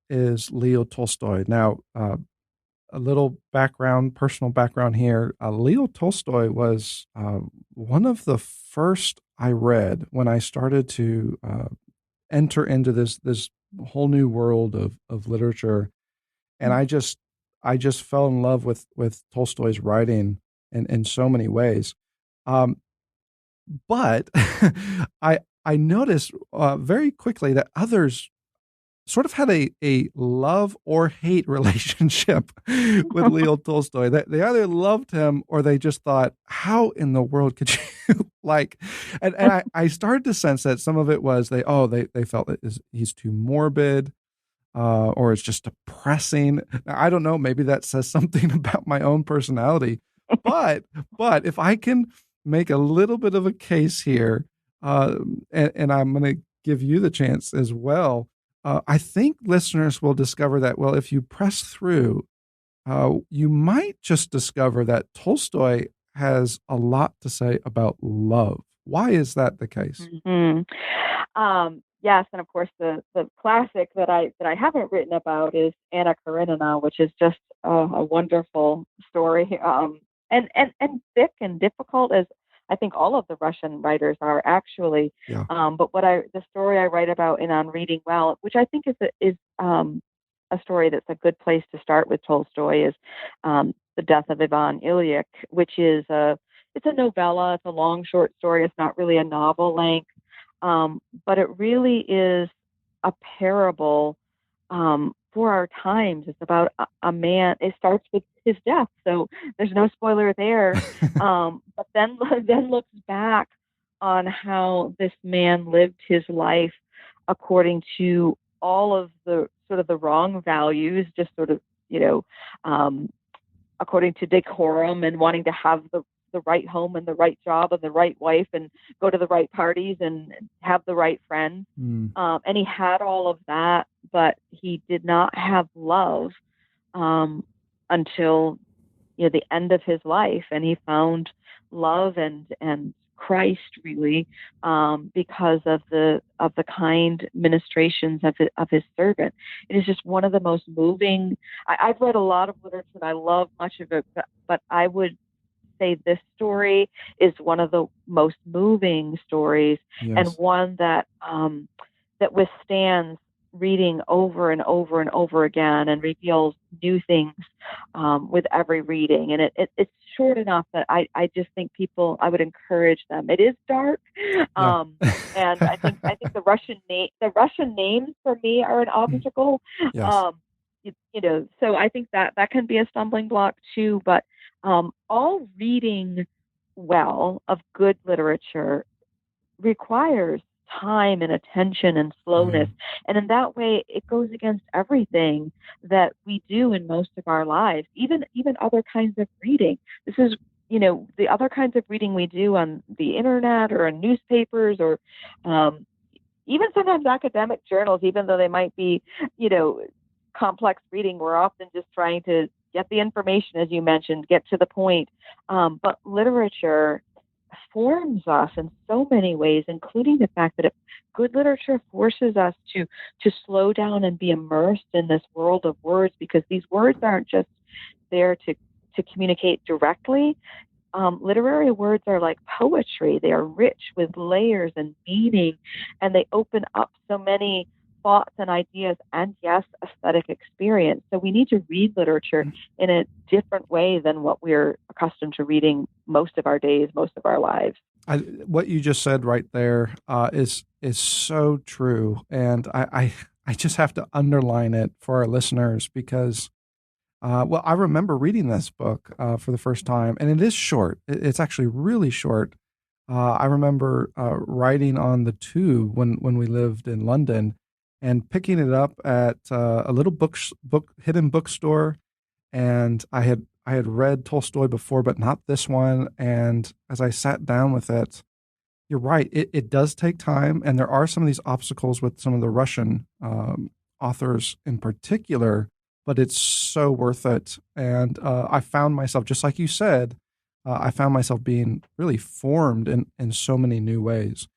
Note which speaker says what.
Speaker 1: is Leo Tolstoy? Now, a little background, personal background here. Leo Tolstoy was one of the first I read when I started to enter into this whole new world of literature, and I just fell in love with Tolstoy's writing in so many ways. Um, but I noticed very quickly that others sort of had a love or hate relationship with Leo Tolstoy. That they either loved him or they just thought, how in the world could you like? And I started to sense that some of it was they felt that he's too morbid, or it's just depressing. Now, I don't know. Maybe that says something about my own personality. But but if I can make a little bit of a case here, and I'm going to give you the chance as well. I think listeners will discover that, well, if you press through, you might just discover that Tolstoy has a lot to say about love. Why is that the case?
Speaker 2: Hmm. Yes, and of course the classic that I haven't written about is Anna Karenina, which is just a wonderful story, and thick and difficult as I think all of the Russian writers are actually.
Speaker 1: Yeah.
Speaker 2: But the story I write about in On Reading Well, which I think is a story that's a good place to start with Tolstoy, is the death of Ivan Ilyich, which is a it's a novella. It's a long short story. It's not really a novel length, but it really is a parable for our times. It's about a man. It starts with his death, so there's no spoiler there. But then then looks back on how this man lived his life according to all of the sort of the wrong values, just sort of you know um, according to decorum and wanting to have the right home and the right job and the right wife and go to the right parties and have the right friends.
Speaker 1: Mm.
Speaker 2: And he had all of that, but he did not have love um, until the end of his life, and he found love and Christ really because of the kind ministrations of his servant. It is just one of the most moving. I've read a lot of literature and I love much of it, but I would say this story is one of the most moving stories and
Speaker 1: Yes.
Speaker 2: one that withstands reading over and over and over again and reveals new things with every reading. And it's short enough that I just think I would encourage them. It is dark,
Speaker 1: Yeah.
Speaker 2: and I think the Russian names for me are an obstacle.
Speaker 1: Yes.
Speaker 2: Um, so I think that can be a stumbling block too. But all reading well of good literature requires time and attention and slowness.
Speaker 1: Mm.
Speaker 2: And in that way, it goes against everything that we do in most of our lives, even other kinds of reading. This is, the other kinds of reading we do on the internet or in newspapers or um, even sometimes academic journals, even though they might be, you know, complex reading, we're often just trying to get the information, as you mentioned, get to the point. But literature forms us in so many ways, including the fact that good literature forces us to slow down and be immersed in this world of words, because these words aren't just there to communicate directly. Literary words are like poetry. They are rich with layers and meaning, and they open up so many thoughts and ideas and, yes, aesthetic experience. So we need to read literature in a different way than what we're accustomed to reading most of our days, most of our lives.
Speaker 1: What you just said right there is so true, and I just have to underline it for our listeners because, well, I remember reading this book for the first time, and it is short. It's actually really short. I remember riding on the tube when we lived in London, and picking it up at a little book hidden bookstore, and I had read Tolstoy before, but not this one. And as I sat down with it, you're right. It does take time, and there are some of these obstacles with some of the Russian authors in particular, but it's so worth it. And I found myself, just like you said, I found myself being really formed in so many new ways.